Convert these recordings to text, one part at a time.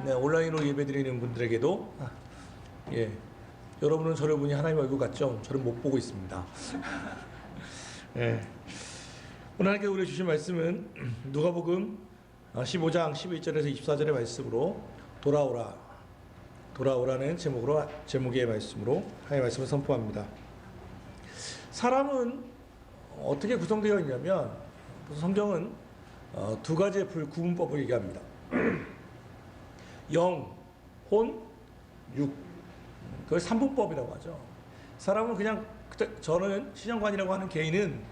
네, 온라인으로 예배드리는 분들에게도 예, 여러분은 저를 보니 하나님 얼굴 같죠? 저는 못 보고 있습니다. 예, 오늘 하나님께 우리 주신 말씀은 누가복음 15장 11절에서 24절의 말씀으로 돌아오라는 제목의 말씀으로 하나님의 말씀을 선포합니다. 사람은 어떻게 구성되어 있냐면 성경은 두 가지의 불구분법을 얘기합니다. 영, 혼, 육. 그걸 삼분법이라고 하죠. 사람은 그냥 저는 신영관이라고 하는 개인은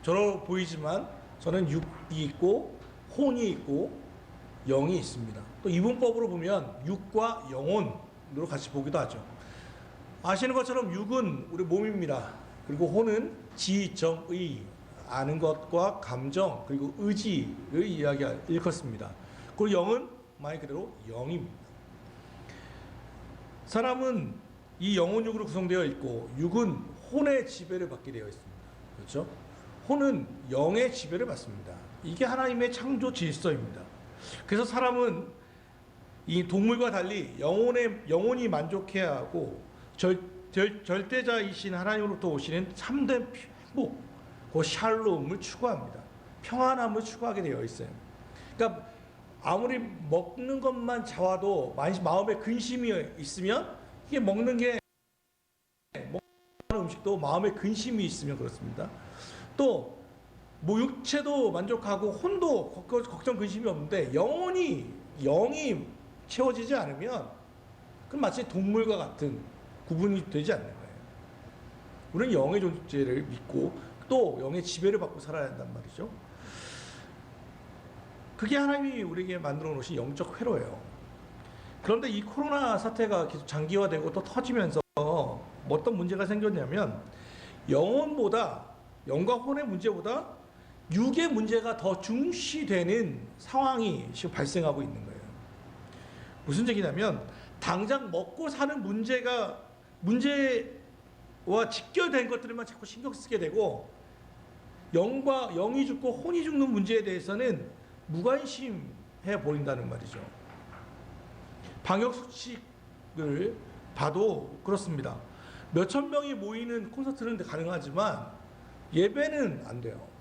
저로 보이지만 저는 육이 있고 혼이 있고 영이 있습니다. 또 이분법으로 보면 육과 영혼으로 같이 보기도 하죠. 아시는 것처럼 육은 우리 몸입니다. 그리고 혼은 지, 정, 의, 아는 것과 감정 그리고 의지를 일컫습니다. 그리고 영은 말 그대로 영입니다. 사람은 이 영혼육으로 구성되어 있고 육은 혼의 지배를 받게 되어 있습니다. 그렇죠? 혼은 영의 지배를 받습니다. 이게 하나님의 창조 질서입니다. 그래서 사람은 이 동물과 달리 영혼이 만족해야 하고 절대자이신 하나님으로부터 오시는 참된 행복, 그 샬롬을 추구합니다. 평안함을 추구하게 되어 있어요. 그러니까 아무리 먹는 것만 좋아도 마음에 근심이 있으면 이게 먹는 음식도 마음에 근심이 있으면 그렇습니다. 또 뭐 육체도 만족하고 혼도 걱정 근심이 없는데 영이 채워지지 않으면 그럼 마치 동물과 같은 구분이 되지 않는 거예요. 우리는 영의 존재를 믿고 또 영의 지배를 받고 살아야 한단 말이죠. 그게 하나님이 우리에게 만들어 놓으신 영적 회로예요. 그런데 이 코로나 사태가 계속 장기화되고 또 터지면서 어떤 문제가 생겼냐면 영과 혼의 문제보다 육의 문제가 더 중시되는 상황이 지금 발생하고 있는 거예요. 무슨 얘기냐면 당장 먹고 사는 문제와 직결된 것들만 자꾸 신경 쓰게 되고 영이 죽고 혼이 죽는 문제에 대해서는 무관심해 버린다는 말이죠. 방역 수칙을 봐도 그렇습니다. 몇천 명이 모이는 콘서트는 가능하지만 예배는 안 돼요.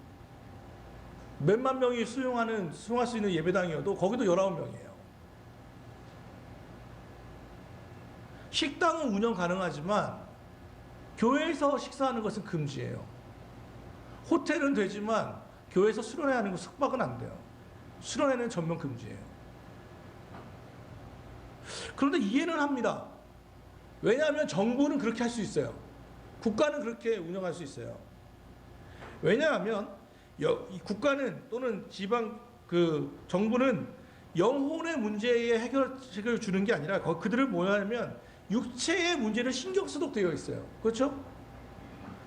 몇만 명이 수용할 수 있는 예배당이어도 거기도 19명이에요. 식당은 운영 가능하지만 교회에서 식사하는 것은 금지예요. 호텔은 되지만 교회에서 수련회하는 거 숙박은 안 돼요. 수련회는 전면 금지예요. 그런데 이해는 합니다. 왜냐하면 정부는 그렇게 할 수 있어요. 국가는 그렇게 운영할 수 있어요. 왜냐하면 이 국가는 또는 지방 정부는 영혼의 문제에 해결책을 주는 게 아니라 그들을 뭐냐면 육체의 문제를 신경 쓰도록 되어 있어요. 그렇죠?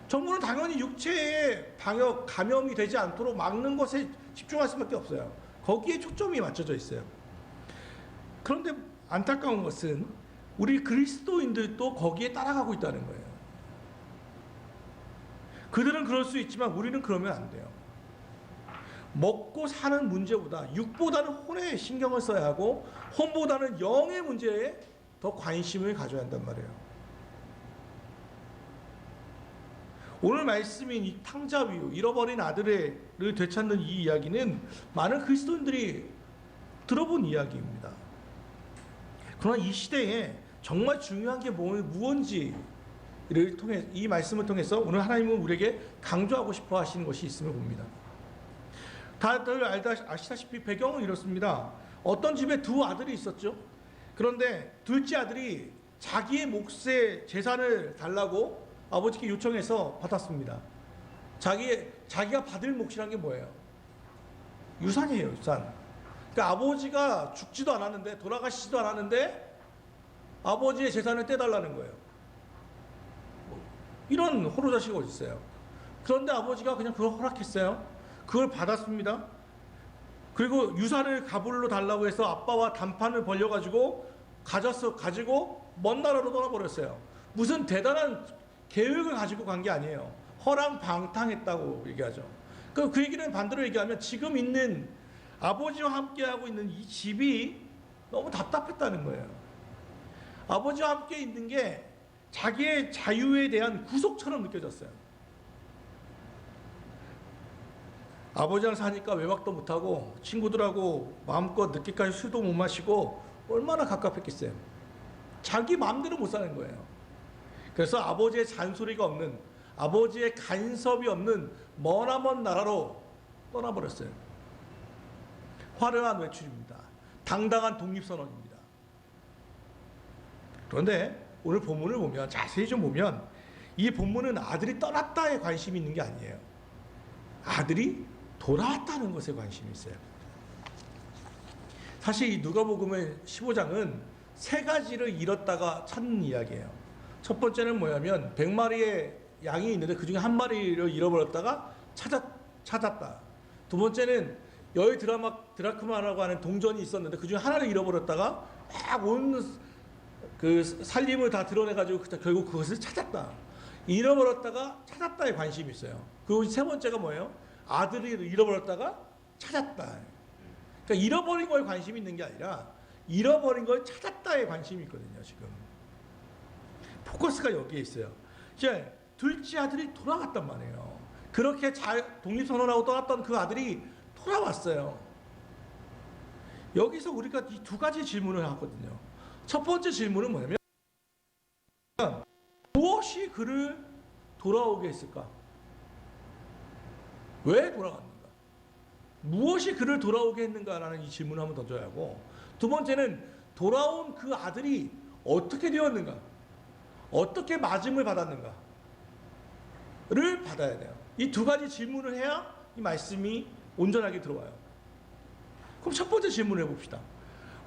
정부는 당연히 육체의 감염이 되지 않도록 막는 것에 집중할 수밖에 없어요. 거기에 초점이 맞춰져 있어요. 그런데 안타까운 것은 우리 그리스도인들도 거기에 따라가고 있다는 거예요. 그들은 그럴 수 있지만 우리는 그러면 안 돼요. 먹고 사는 문제보다 육보다는 혼에 신경을 써야 하고 혼보다는 영의 문제에 더 관심을 가져야 한단 말이에요. 오늘 말씀인 이 탕자비유, 잃어버린 아들을 되찾는 이 이야기는 많은 그리스도인들이 들어본 이야기입니다. 그러나 이 시대에 정말 중요한 게 무엇인지를 통해 이 말씀을 통해서 오늘 하나님은 우리에게 강조하고 싶어 하시는 것이 있음을 봅니다. 다들 아시다시피 배경은 이렇습니다. 어떤 집에 두 아들이 있었죠. 그런데 둘째 아들이 자기의 몫의 재산을 달라고 아버지께 요청해서 받았습니다. 자기가 받을 몫이란 게 뭐예요? 유산이에요, 유산. 그러니까 아버지가 죽지도 않았는데, 돌아가시지도 않았는데 아버지의 재산을 떼달라는 거예요. 이런 호로자식이 어디 있어요? 그런데 아버지가 그냥 그걸 허락했어요. 그걸 받았습니다. 그리고 유산을 가불로 달라고 해서 아빠와 단판을 벌려가지고 가지고 먼 나라로 떠나버렸어요. 무슨 대단한 계획을 가지고 간 게 아니에요. 허랑방탕했다고 얘기하죠. 그 얘기는 반대로 얘기하면 지금 있는 아버지와 함께하고 있는 이 집이 너무 답답했다는 거예요. 아버지와 함께 있는 게 자기의 자유에 대한 구속처럼 느껴졌어요. 아버지랑 사니까 외박도 못하고 친구들하고 마음껏 늦게까지 술도 못 마시고 얼마나 갑갑했겠어요. 자기 마음대로 못 사는 거예요. 그래서 아버지의 잔소리가 없는, 아버지의 간섭이 없는 머나먼 나라로 떠나버렸어요. 화려한 외출입니다. 당당한 독립선언입니다. 그런데 오늘 본문을 보면, 자세히 좀 보면 이 본문은 아들이 떠났다에 관심이 있는 게 아니에요. 아들이 돌아왔다는 것에 관심이 있어요. 사실 이 누가복음의 15장은 세 가지를 잃었다가 찾는 이야기예요. 첫 번째는 뭐냐면 100마리의 양이 있는데 그 중에 한 마리를 잃어버렸다가 찾았다. 두 번째는 여의 드라크마라고 하는 동전이 있었는데 그 중에 하나를 잃어버렸다가 막 온 그 살림을 다 드러내가지고 결국 그것을 찾았다. 잃어버렸다가 찾았다에 관심이 있어요. 그리고 세 번째가 뭐예요? 아들이 잃어버렸다가 찾았다. 그러니까 잃어버린 거에 관심이 있는 게 아니라 잃어버린 걸 찾았다에 관심이 있거든요. 지금 포커스가 여기에 있어요. 이제 둘째 아들이 돌아갔단 말이에요. 그렇게 독립선언하고 떠났던 그 아들이 돌아왔어요. 여기서 우리가 이 두 가지 질문을 하거든요. 첫 번째 질문은 뭐냐면 무엇이 그를 돌아오게 했을까? 왜 돌아갔는가? 무엇이 그를 돌아오게 했는가라는 이 질문을 한번 던져야 하고, 두 번째는 돌아온 그 아들이 어떻게 되었는가? 어떻게 맞음을 받았는가를 받아야 돼요. 이 두 가지 질문을 해야 이 말씀이 온전하게 들어와요. 그럼 첫 번째 질문을 해봅시다.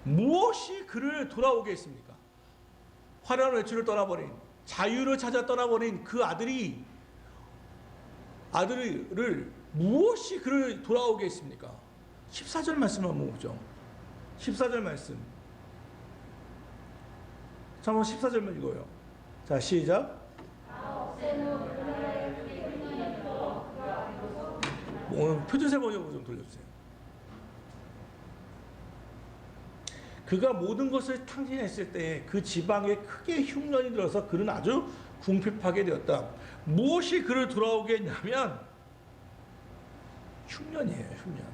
무엇이 그를 돌아오게 했습니까? 화려한 외출을 떠나버린, 자유를 찾아 떠나버린 그 아들을 무엇이 그를 돌아오게 했습니까? 14절 말씀 한번 보죠. 14절 말씀. 자, 한번 14절만 읽어요. 자, 시작. 오늘 표준세 번역으로 좀 돌려주세요. 그가 모든 것을 탕진했을 때 그 지방에 크게 흉년이 들어서 그는 아주 궁핍하게 되었다. 무엇이 그를 돌아오게 했냐면 흉년이에요. 흉년.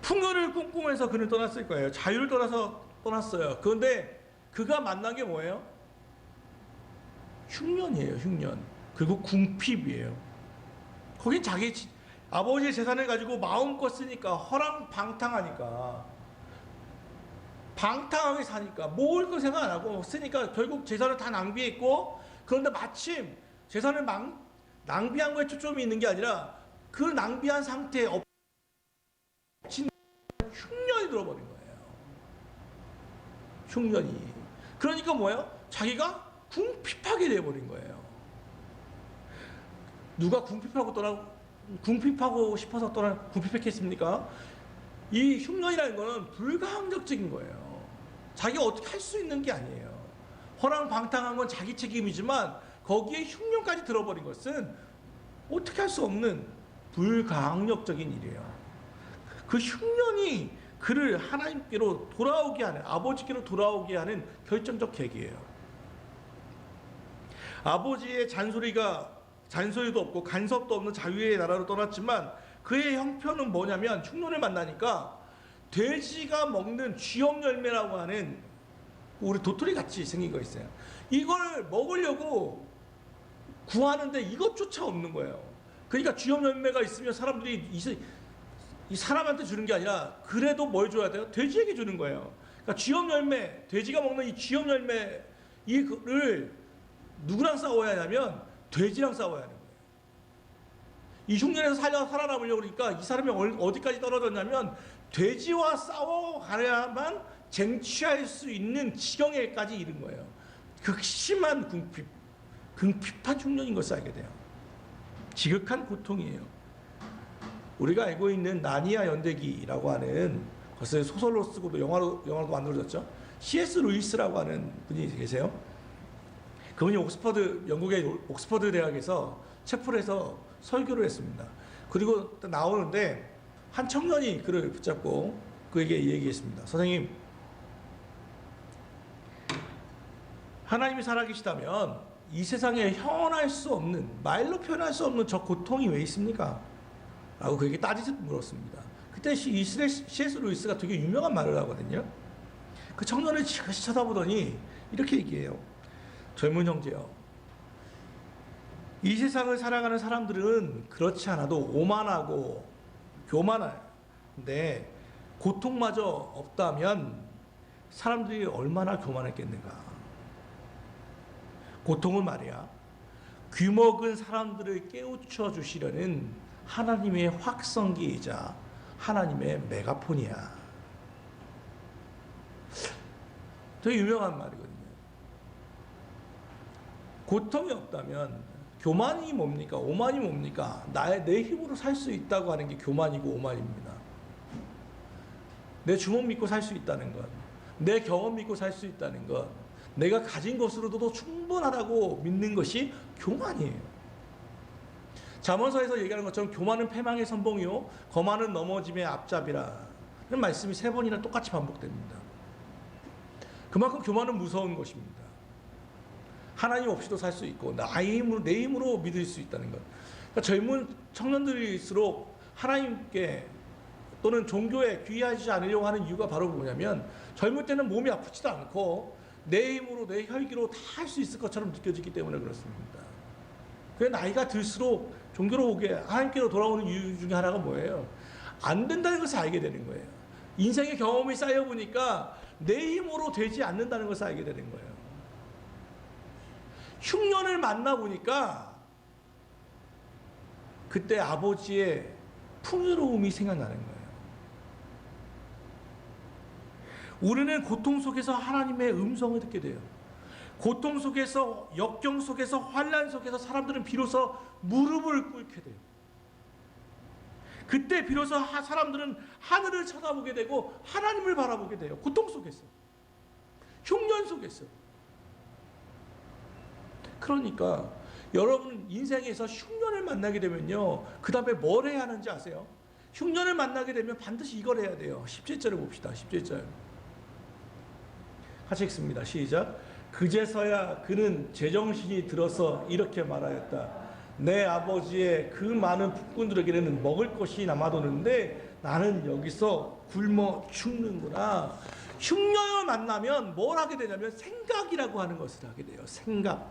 풍요를 꿈꾸면서 그는 떠났을 거예요. 자유를 떠나서 떠났어요. 그런데 그가 만난 게 뭐예요? 흉년이에요. 흉년. 그리고 궁핍이에요. 거긴 자기 아버지의 재산을 가지고 마음껏 쓰니까, 허랑방탕하니까, 방탕하게 사니까, 모을 거 생각 안 하고 쓰니까 결국 재산을 다 낭비했고, 그런데 마침 재산을 낭비한 거에 초점이 있는 게 아니라 그 낭비한 상태에 엎친 흉년이 들어버린 거예요. 흉년이. 그러니까 뭐예요? 자기가 궁핍하게 되어버린 거예요. 누가 궁핍하고 싶어서 궁핍했겠습니까? 이 흉년이라는 거는 불가항력적인 거예요. 자기가 어떻게 할 수 있는 게 아니에요. 허랑방탕한 건 자기 책임이지만 거기에 흉년까지 들어버린 것은 어떻게 할 수 없는 불가항력적인 일이에요. 그 흉년이 그를 하나님께로 돌아오게 하는, 아버지께로 돌아오게 하는 결정적 계기예요. 아버지의 잔소리도 없고 간섭도 없는 자유의 나라로 떠났지만 그의 형편은 뭐냐면, 흉년을 만나니까 돼지가 먹는 쥐염 열매라고 하는 우리 도토리 같이 생긴 거 있어요. 이걸 먹으려고 구하는데 이것조차 없는 거예요. 그러니까 쥐염 열매가 있으면 사람들이 이 사람한테 주는 게 아니라 그래도 뭘 줘야 돼요? 돼지에게 주는 거예요. 그러니까 쥐염 열매, 돼지가 먹는 이 쥐염 열매 이를 누구랑 싸워야 하냐면 돼지랑 싸워야 하는 거예요. 이 흉년에서 살아남으려고 그러니까 이 사람이 어디까지 떨어졌냐면 돼지와 싸워가야만 쟁취할 수 있는 지경에까지 이른 거예요. 극심한 궁핍한 흉년인 것을 알게 돼요. 지극한 고통이에요. 우리가 알고 있는 나니아 연대기라고 하는 것을 소설로 쓰고도 영화로도 만들어졌죠. C.S. 루이스라고 하는 분이 계세요. 그분이 영국의 옥스퍼드 대학에서 채플에서 설교를 했습니다. 그리고 나오는데 한 청년이 그를 붙잡고 그에게 얘기했습니다. 선생님, 하나님이 살아계시다면 이 세상에 형언할 수 없는, 말로 표현할 수 없는 저 고통이 왜 있습니까? 라고 그에게 따지듯 물었습니다. 그때 C.S. 루이스가 되게 유명한 말을 하거든요. 그 청년을 지그시 쳐다보더니 이렇게 얘기해요. 젊은 형제요, 이 세상을 살아가는 사람들은 그렇지 않아도 오만하고 교만한데 고통마저 없다면 사람들이 얼마나 교만했겠는가. 고통은 말이야, 귀먹은 사람들을 깨우쳐 주시려는 하나님의 확성기이자 하나님의 메가폰이야. 되게 유명한 말이거든요. 고통이 없다면 교만이 뭡니까? 오만이 뭡니까? 내 힘으로 살 수 있다고 하는 게 교만이고 오만입니다. 내 주먹 믿고 살 수 있다는 것, 내 경험 믿고 살 수 있다는 것, 내가 가진 것으로도 충분하다고 믿는 것이 교만이에요. 잠언서에서 얘기하는 것처럼 교만은 패망의 선봉이요 거만은 넘어짐의 앞잡이라 는 말씀이 3번이나 똑같이 반복됩니다. 그만큼 교만은 무서운 것입니다. 하나님 없이도 살 수 있고 내 힘으로 믿을 수 있다는 것. 그러니까 젊은 청년들일수록 하나님께 또는 종교에 귀하지 않으려고 하는 이유가 바로 뭐냐면, 젊을 때는 몸이 아프지도 않고 내 힘으로 내 혈기로 다 할 수 있을 것처럼 느껴지기 때문에 그렇습니다. 그래서 나이가 들수록 종교로 오게 하나님께로 돌아오는 이유 중에 하나가 뭐예요? 안 된다는 것을 알게 되는 거예요. 인생의 경험이 쌓여보니까 내 힘으로 되지 않는다는 것을 알게 되는 거예요. 흉년을 만나보니까 그때 아버지의 풍요로움이 생각나는 거예요. 우리는 고통 속에서 하나님의 음성을 듣게 돼요. 고통 속에서, 역경 속에서, 환난 속에서 사람들은 비로소 무릎을 꿇게 돼요. 그때 비로소 사람들은 하늘을 쳐다보게 되고 하나님을 바라보게 돼요. 고통 속에서, 흉년 속에서. 그러니까 여러분 인생에서 흉년을 만나게 되면요, 그 다음에 뭘 해야 하는지 아세요? 흉년을 만나게 되면 반드시 이걸 해야 돼요. 17절을 봅시다. 17절 같이 읽습니다. 시작. 그제서야 그는 제정신이 들어서 이렇게 말하였다. 내 아버지의 그 많은 북군들에게는 먹을 것이 남아도는데 나는 여기서 굶어 죽는구나. 흉년을 만나면 뭘 하게 되냐면 생각이라고 하는 것을 하게 돼요. 생각.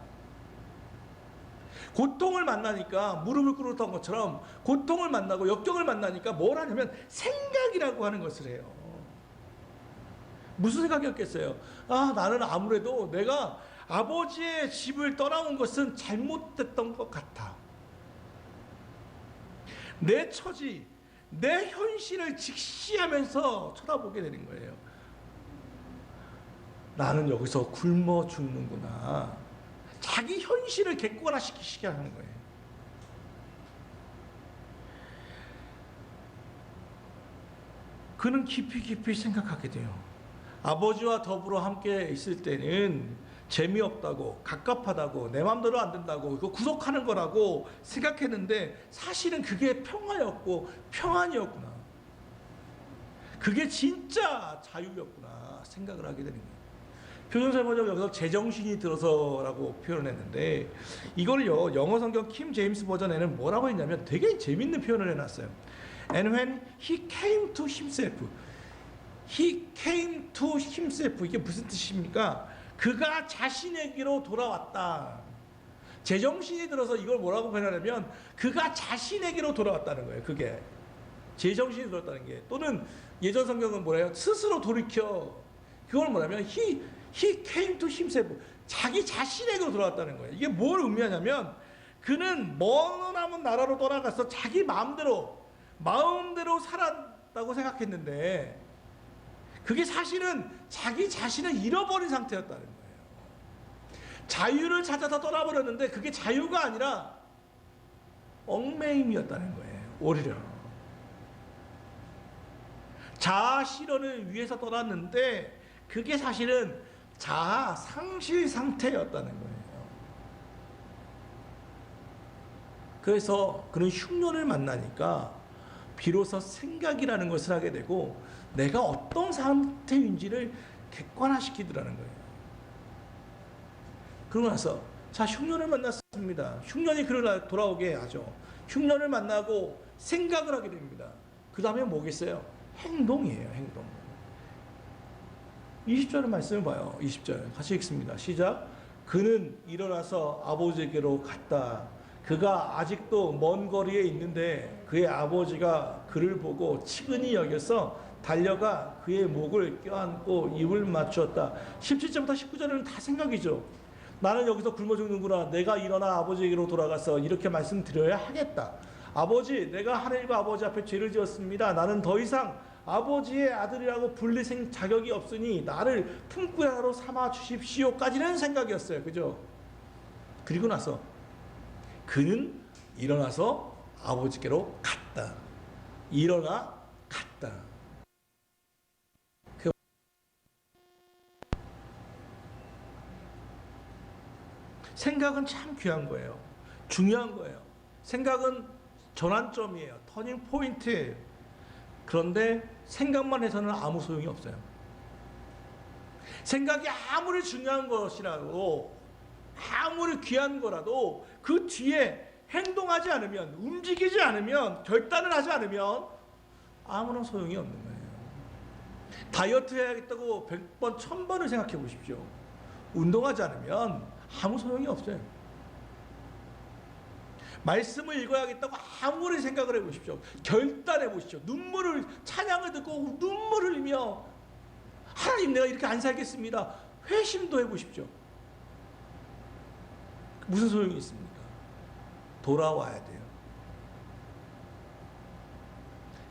고통을 만나니까 무릎을 꿇었던 것처럼 고통을 만나고 역경을 만나니까 뭘 하냐면 생각이라고 하는 것을 해요. 무슨 생각이었겠어요? 나는 아무래도 내가 아버지의 집을 떠나온 것은 잘못됐던 것 같아. 내 처지, 내 현실을 직시하면서 쳐다보게 되는 거예요. 나는 여기서 굶어 죽는구나. 자기 현실을 객관화시키게 하는 거예요. 그는 깊이 생각하게 돼요. 아버지와 더불어 함께 있을 때는 재미없다고, 갑갑하다고, 내 마음대로 안 된다고, 이거 구속하는 거라고 생각했는데 사실은 그게 평화였고 평안이었구나. 그게 진짜 자유였구나 생각을 하게 되는 거예요. 표준세 번역 여기서 제정신이 들어서라고 표현했는데, 이걸요 영어 성경 킴 제임스 버전에는 뭐라고 했냐면 되게 재밌는 표현을 해놨어요. And when he came to himself, he came to himself. 이게 무슨 뜻입니까? 그가 자신에게로 돌아왔다. 제정신이 들어서 이걸 뭐라고 표현하냐면 그가 자신에게로 돌아왔다는 거예요. 그게 제정신이 들었다는 게, 또는 예전 성경은 뭐래요? 스스로 돌이켜. 그걸 뭐냐면 he came to himself. 자기 자신에게로 돌아왔다는 거예요. 이게 뭘 의미하냐면 그는 머나먼 나라로 떠나가서 자기 마음대로 살았다고 생각했는데 그게 사실은 자기 자신을 잃어버린 상태였다는 거예요. 자유를 찾아서 떠나버렸는데 그게 자유가 아니라 얽매임이었다는 거예요. 오히려 자아 실현을 위해서 떠났는데 그게 사실은 자아 상실 상태였다는 거예요. 그래서 그는 흉년을 만나니까 비로소 생각이라는 것을 하게 되고 내가 어떤 상태인지를 객관화시키더라는 거예요. 그러고 나서 자, 흉년을 만났습니다. 흉년이 그를 돌아오게 하죠. 흉년을 만나고 생각을 하게 됩니다. 그 다음에 뭐겠어요? 행동이에요. 행동. 20절의 말씀을 봐요. 20절 같이 읽습니다. 시작. 그는 일어나서 아버지에게로 갔다. 그가 아직도 먼 거리에 있는데 그의 아버지가 그를 보고 치근히 여겨서 달려가 그의 목을 껴안고 입을 맞추었다. 17절부터 19절은 다 생각이죠. 나는 여기서 굶어 죽는구나. 내가 일어나 아버지에게로 돌아가서 이렇게 말씀드려야 하겠다. 아버지, 내가 하늘과 아버지 앞에 죄를 지었습니다. 나는 더 이상 아버지의 아들이라고 불릴 자격이 없으니 나를 품꾼의 하나로 삼아 주십시오까지는 생각이었어요. 그죠? 그리고 나서 그는 일어나서 아버지께로 갔다. 일어나 갔다. 생각은 참 귀한 거예요. 중요한 거예요. 생각은 전환점이에요. 터닝 포인트예요. 그런데 생각만 해서는 아무 소용이 없어요. 생각이 아무리 중요한 것이라도 아무리 귀한 거라도 그 뒤에 행동하지 않으면, 움직이지 않으면, 결단을 하지 않으면 아무런 소용이 없는 거예요. 다이어트 해야겠다고 100번, 1000번을 생각해 보십시오. 운동하지 않으면 아무 소용이 없어요. 말씀을 읽어야겠다고 아무리 생각을 해보십시오. 결단해 보십시오. 찬양을 듣고 눈물을 흘리며 하나님, 내가 이렇게 안 살겠습니다. 회심도 해보십시오. 무슨 소용이 있습니까? 돌아와야 돼요.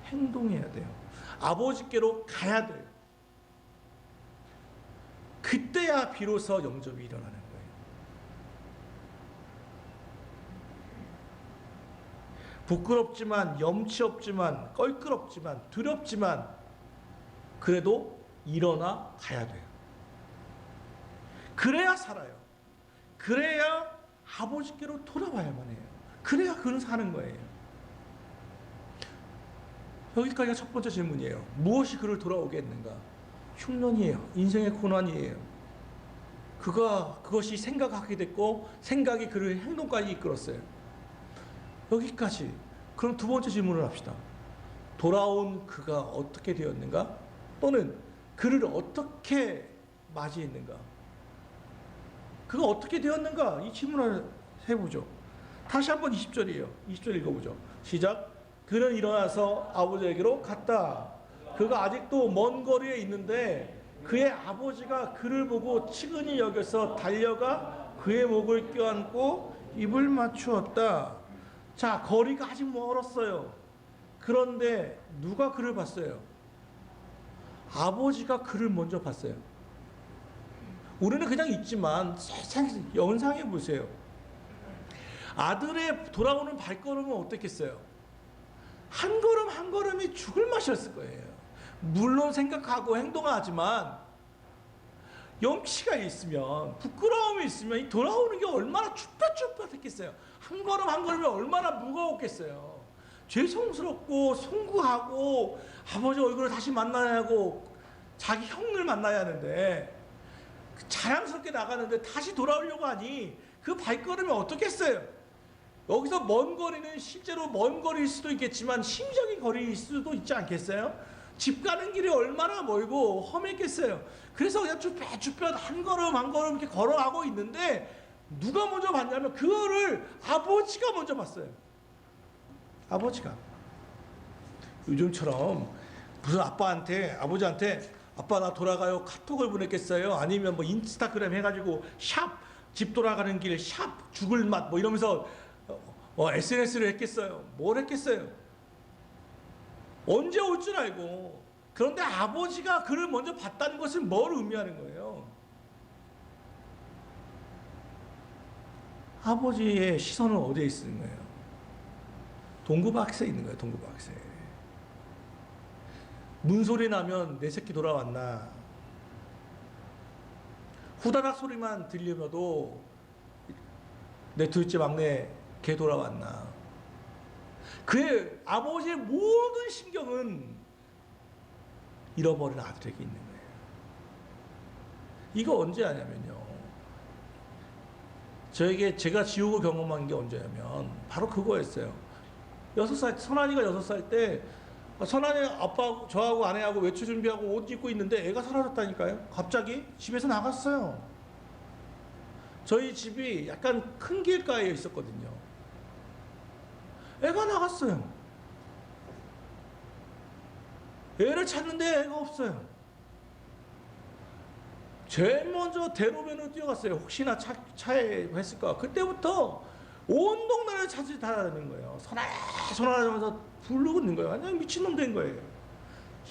행동해야 돼요. 아버지께로 가야 돼요. 그때야 비로소 영접이 일어나는 거예요. 부끄럽지만, 염치 없지만, 껄끄럽지만, 두렵지만 그래도 일어나 가야 돼요. 그래야 살아요. 그래야 아버지께로 돌아와야만 해요. 그래야 그는 사는 거예요. 여기까지가 첫 번째 질문이에요. 무엇이 그를 돌아오게 했는가? 흉년이에요. 인생의 고난이에요. 그것이 생각하게 됐고 생각이 그를 행동까지 이끌었어요. 여기까지. 그럼 두 번째 질문을 합시다. 돌아온 그가 어떻게 되었는가? 또는 그를 어떻게 맞이했는가? 그가 어떻게 되었는가? 이 질문을 해보죠. 다시 한번 20절이에요. 20절 읽어보죠. 시작. 그는 일어나서 아버지에게로 갔다. 그가 아직도 먼 거리에 있는데 그의 아버지가 그를 보고 치근히 여겨서 달려가 그의 목을 껴안고 입을 맞추었다. 자, 거리가 아직 멀었어요. 그런데 누가 그를 봤어요? 아버지가 그를 먼저 봤어요. 우리는 그냥 있지만 연상해 보세요. 아들의 돌아오는 발걸음은 어떻겠어요? 한 걸음 한 걸음이 죽을 맛이었을 거예요. 물론 생각하고 행동하지만 염치가 있으면, 부끄러움이 있으면 이 돌아오는 게 얼마나 쭈뼛쭈뼛했겠어요. 한 걸음 한 걸음이 얼마나 무거웠겠어요. 죄송스럽고 송구하고 아버지 얼굴을 다시 만나야 하고 자기 형을 만나야 하는데 자랑스럽게 나가는데 다시 돌아오려고 하니 그 발걸음이 어떻겠어요? 여기서 먼 거리는 실제로 먼 거리일 수도 있겠지만 심적인 거리일 수도 있지 않겠어요? 집 가는 길이 얼마나 멀고 험했겠어요. 그래서 그냥 쭈뼛쭈뼛 한 걸음 한 걸음 이렇게 걸어가고 있는데 누가 먼저 봤냐면 그거를 아버지가 먼저 봤어요. 아버지가. 요즘처럼 무슨 아버지한테 아빠 나 돌아가요 카톡을 보냈겠어요? 아니면 뭐 인스타그램 해가지고 샵 집 돌아가는 길 샵 죽을 맛 뭐 이러면서 SNS를 했겠어요? 뭘 했겠어요? 언제 올 줄 알고. 그런데 아버지가 그를 먼저 봤다는 것은 뭘 의미하는 거예요? 아버지의 시선은 어디에 있는 거예요? 동구박스에 있는 거예요. 동구박스에. 문소리 나면 내 새끼 돌아왔나? 후다닥 소리만 들리면도 내 둘째 막내 걔 돌아왔나? 그의 아버지의 모든 신경은 잃어버린 아들에게 있는 거예요. 이거 언제 하냐면요. 제가 지옥을 경험한 게 언제냐면 바로 그거였어요. 6살, 선한이가 6살 때 선한이 아빠 저하고 아내하고 외출 준비하고 옷 입고 있는데 애가 사라졌다니까요. 갑자기 집에서 나갔어요. 저희 집이 약간 큰 길가에 있었거든요. 애가 나갔어요. 애를 찾는데 애가 없어요. 제일 먼저 대로변으로 뛰어갔어요. 혹시나 차에 했을까. 그때부터 온 동네를 찾아다니는 거예요. 선아 하면서 부르고 있는 거예요. 완전 미친놈 된 거예요.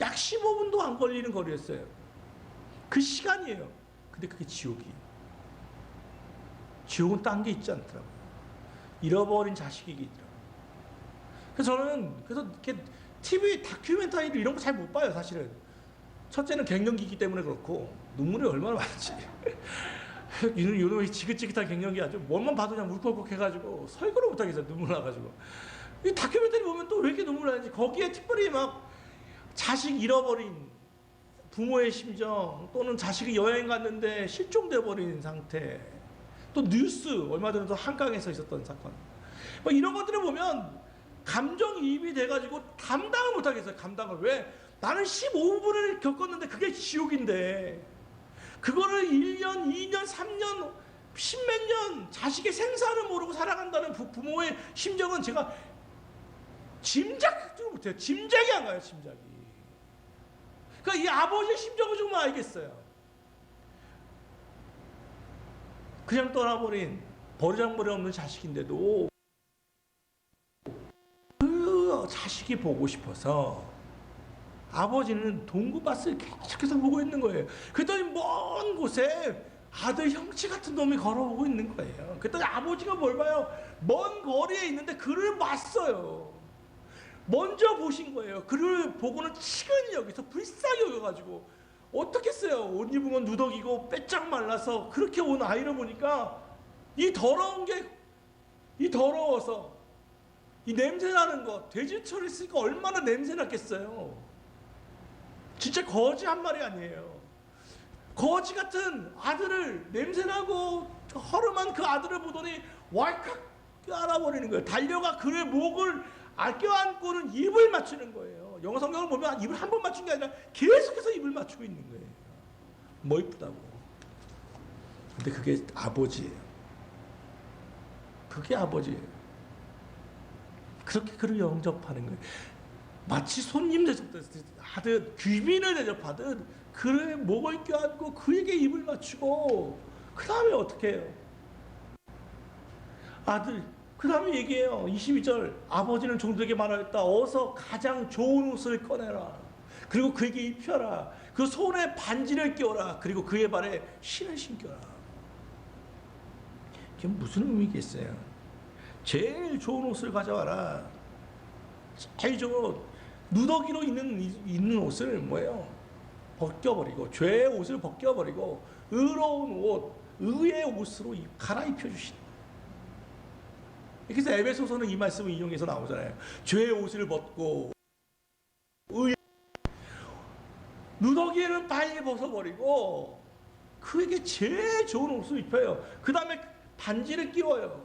약 15분도 안 걸리는 거리였어요. 그 시간이에요. 근데 그게 지옥이에요. 지옥은 딴 게 있지 않더라고요. 잃어버린 자식이기 있더라고요. 그래서 저는 이렇게 TV 다큐멘터리 이런 거 잘 못 봐요, 사실은. 첫째는 갱년기이기 때문에 그렇고 눈물이 얼마나 많지. 이놈의 지긋지긋한 갱년기 아주 뭐만 봐도 그냥 울컥울컥 해가지고 설거를 못하겠어요. 눈물 나가지고. 이 다큐멘터리 보면 또 왜 이렇게 눈물 나는지 거기에 특별히 막 자식 잃어버린 부모의 심정 또는 자식이 여행 갔는데 실종돼 버린 상태 또 뉴스 얼마 전에도 한강에서 있었던 사건 뭐 이런 것들을 보면 감정이입이 돼가지고 감당을 못하겠어요. 감당을. 왜? 나는 15분을 겪었는데 그게 지옥인데 그거를 1년, 2년, 3년, 10몇 년 자식의 생사를 모르고 살아간다는 부모의 심정은 제가 짐작도 못해요. 짐작이 안 가요. 짐작이. 그러니까 이 아버지의 심정을 좀 알겠어요. 그냥 떠나버린 버르장머리 없는 자식인데도 그 자식이 보고 싶어서 아버지는 동구밭을 계속해서 보고 있는 거예요. 그랬더니 먼 곳에 아들 형치 같은 놈이 걸어오고 있는 거예요. 그랬더니 아버지가 뭘 봐요? 먼 거리에 있는데 그를 봤어요. 먼저 보신 거예요. 그를 보고는 치근히 여기서 불쌍히 여겨가지고 어떻겠어요? 옷 입은 건 누더기고 빼짝 말라서 그렇게 온 아이를 보니까 이 더러워서 이 냄새나는 거 돼지철 있으니까 얼마나 냄새났겠어요. 진짜 거지 한 마리 아니에요. 거지 같은 아들을 냄새나고 허름한 그 아들을 보더니 왈칵 껴안아버리는 거예요. 달려가 그의 목을 껴안고는 입을 맞추는 거예요. 영어 성경을 보면 입을 한 번 맞춘 게 아니라 계속해서 입을 맞추고 있는 거예요. 뭐 이쁘다고. 근데 그게 아버지예요. 그게 아버지예요. 그렇게 그를 영접하는 거예요. 마치 손님 대접하듯 귀빈을 대접하듯 그의 목을 껴안고 그에게 입을 맞추고 그 다음에 어떻게 해요? 아들 그 다음에 얘기해요. 22절 아버지는 종들에게 말하였다. 어서 가장 좋은 옷을 꺼내라. 그리고 그에게 입혀라. 그 손에 반지를 끼워라. 그리고 그의 발에 신을 신겨라. 이게 무슨 의미겠어요? 제일 좋은 옷을 가져와라. 제일 좋은 누더기로 있는 옷을 뭐예요? 벗겨버리고 죄의 옷을 벗겨버리고 의로운 옷, 의의 옷으로 갈아입혀 주신다. 그래서 에베소서는 이 말씀을 인용해서 나오잖아요. 죄의 옷을 벗고 의의 누더기를 빨리 벗어버리고 그에게 제일 좋은 옷을 입혀요. 그 다음에 반지를 끼워요.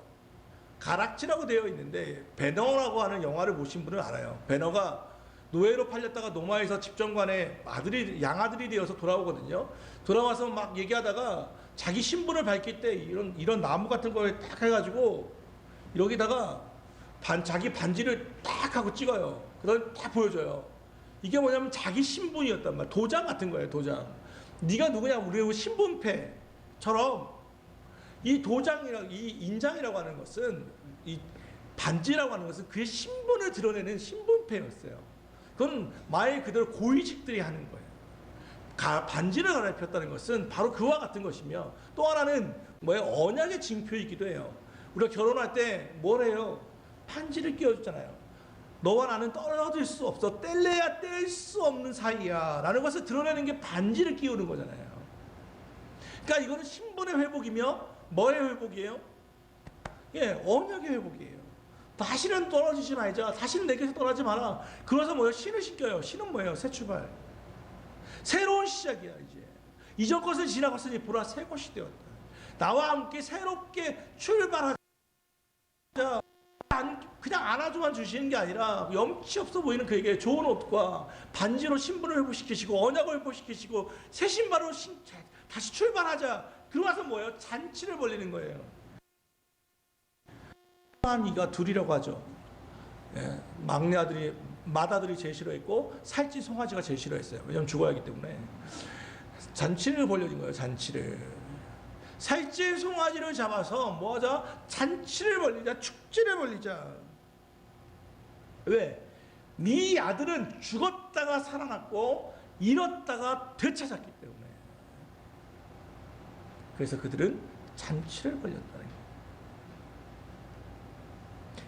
가락지라고 되어 있는데 배너라고 하는 영화를 보신 분은 알아요. 배너가 노예로 팔렸다가 노마에서 집정관의 양아들이 되어서 돌아오거든요. 돌아와서 막 얘기하다가 자기 신분을 밝힐 때 이런 나무 같은 거에 딱 해가지고 여기다가 자기 반지를 딱 하고 찍어요. 그다음에 딱 보여줘요. 이게 뭐냐면 자기 신분이었단 말이야. 도장 같은 거예요. 도장. 네가 누구냐? 우리 신분패처럼 이 도장이랑 이 인장이라고 하는 것은 이 반지라고 하는 것은 그의 신분을 드러내는 신분패였어요. 그건 말 그대로 고위직들이 하는 거예요. 반지를 갈아입혔다는 것은 바로 그와 같은 것이며 또 하나는 뭐예요? 언약의 징표이기도 해요. 우리가 결혼할 때 뭘 해요? 반지를 끼워줬잖아요. 너와 나는 떨어질 수 없어. 뗄래야 뗄 수 없는 사이야. 라는 것을 드러내는 게 반지를 끼우는 거잖아요. 그러니까 이거는 신분의 회복이며 뭐의 회복이에요? 예, 언약의 회복이에요. 다시는 떨어지지 말자. 다시는 내게서 떠나지 마라. 그래서 뭐예요? 신을 신겨요. 신은 뭐예요? 새 출발. 새로운 시작이야 이제. 이전 것은 지나갔으니 보라 새 것이 되었다. 나와 함께 새롭게 출발하자. 그냥 안아줘만 주시는 게 아니라 염치 없어 보이는 그에게 좋은 옷과 반지로 신분을 회복시키시고 언약을 회복시키시고 새 신발로 다시 출발하자. 그러고서 뭐예요? 잔치를 벌리는 거예요. 이가 둘이라고 하죠. 예, 막내 아들이 맏아들이 제일 싫어했고 살찐 송아지가 제일 싫어했어요. 왜냐면 죽어야 하기 때문에. 잔치를 벌려진 거예요. 잔치를. 살찐 송아지를 잡아서 뭐하자? 잔치를 벌리자. 축제를 벌리자. 왜? 네 아들은 죽었다가 살아났고 잃었다가 되찾았기 때문에. 그래서 그들은 잔치를 벌렸다는 거예요.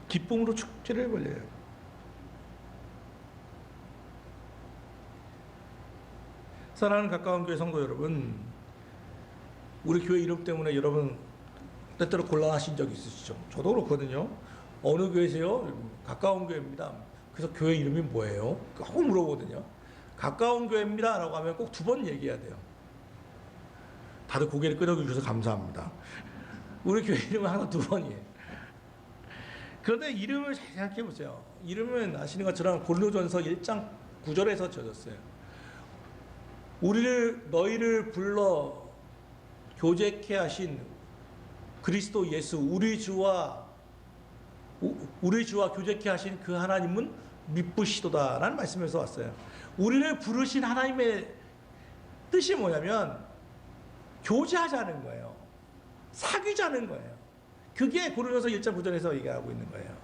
기쁨으로 축제를 벌려요. 사랑하는 가까운 교회 성도 여러분, 우리 교회 이름 때문에 여러분 때때로 곤란하신 적 있으시죠? 저도 그렇거든요. 어느 교회세요? 가까운 교회입니다. 그래서 교회 이름이 뭐예요? 꼭 물어보거든요. 가까운 교회입니다 라고 하면 꼭 2번 얘기해야 돼요. 다들 고개를 끄덕여주셔서 감사합니다. 우리 교회 이름은 항상 2번이에요. 그런데 이름을 잘 생각해 보세요. 이름은 아시는 것처럼 고린도전서 1장 9절에서 지어졌어요. 너희를 불러 교제케 하신 그리스도 예수 우리 주와 교제케 하신 그 하나님은 미쁘시도다라는 말씀에서 왔어요. 우리를 부르신 하나님의 뜻이 뭐냐면 교제하자는 거예요. 사귀자는 거예요. 그게 고린도서 1장 9절에서 얘기하고 있는 거예요.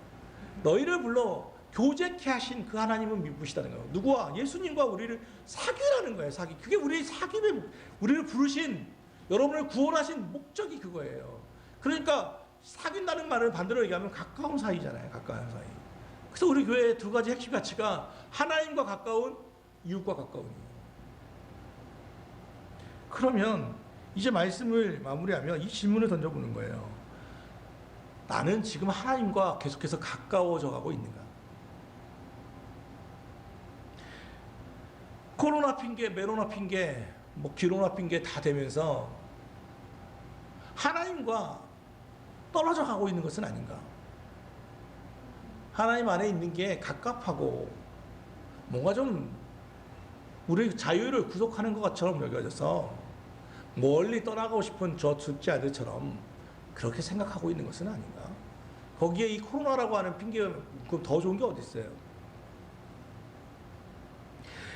너희를 불러 교제케 하신 그 하나님은 미쁘시다는 거예요. 누구와? 예수님과 우리를 사귀라는 거예요. 그게 우리를 부르신, 여러분을 구원하신 목적이 그거예요. 그러니까 사귄다는 말은 반대로 얘기하면 가까운 사이잖아요. 가까운 사이. 그래서 우리 교회의 2가지 핵심 가치가 하나님과 가까운, 이웃과 가까운. 그러면 이제 말씀을 마무리하면 이 질문을 던져보는 거예요. 나는 지금 하나님과 계속해서 가까워져 가고 있는가? 코로나 핑계, 메로나 핑계, 기로나 핑계 다 되면서 하나님과 떨어져 가고 있는 것은 아닌가? 하나님 안에 있는 게 갑갑하고 뭔가 좀 우리 자유를 구속하는 것처럼 여겨져서 멀리 떠나가고 싶은 저 둘째 아들처럼 그렇게 생각하고 있는 것은 아닌가? 거기에 이 코로나라고 하는 핑계가 더 좋은 게 어디 있어요?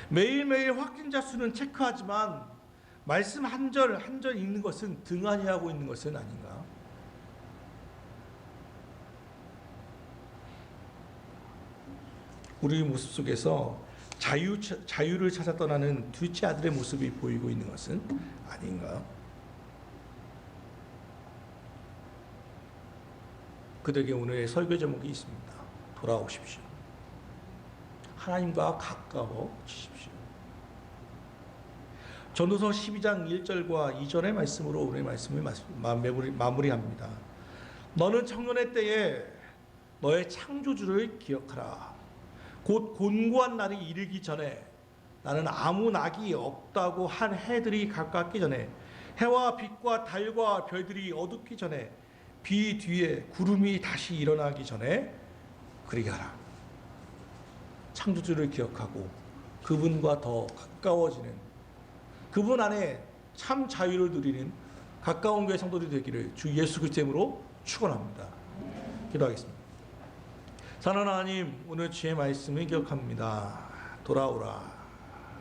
매일매일 확진자 수는 체크하지만 말씀 한 절 한 절 읽는 것은 등한히하고 있는 것은 아닌가? 우리 모습 속에서 자유를 찾아 떠나는 둘째 아들의 모습이 보이고 있는 것은 아닌가? 그들에게 오늘의 설교 제목이 있습니다. 돌아오십시오. 하나님과 가까워지십시오. 전도서 12장 1절과 2절의 말씀으로 오늘의 말씀을 마무리합니다. 너는 청년의 때에 너의 창조주를 기억하라. 곧 곤고한 날이 이르기 전에 나는 아무 낙이 없다고 한 해들이 가깝기 전에 해와 빛과 달과 별들이 어둡기 전에 비 뒤에 구름이 다시 일어나기 전에 그리게 하라. 창조주를 기억하고 그분과 더 가까워지는, 그분 안에 참 자유를 누리는 가까운 교회 성도들이 되기를 주 예수 그리스도의 이름으로 축원합니다. 기도하겠습니다. 사랑하는 하나님, 오늘 주의 말씀을 기억합니다. 돌아오라.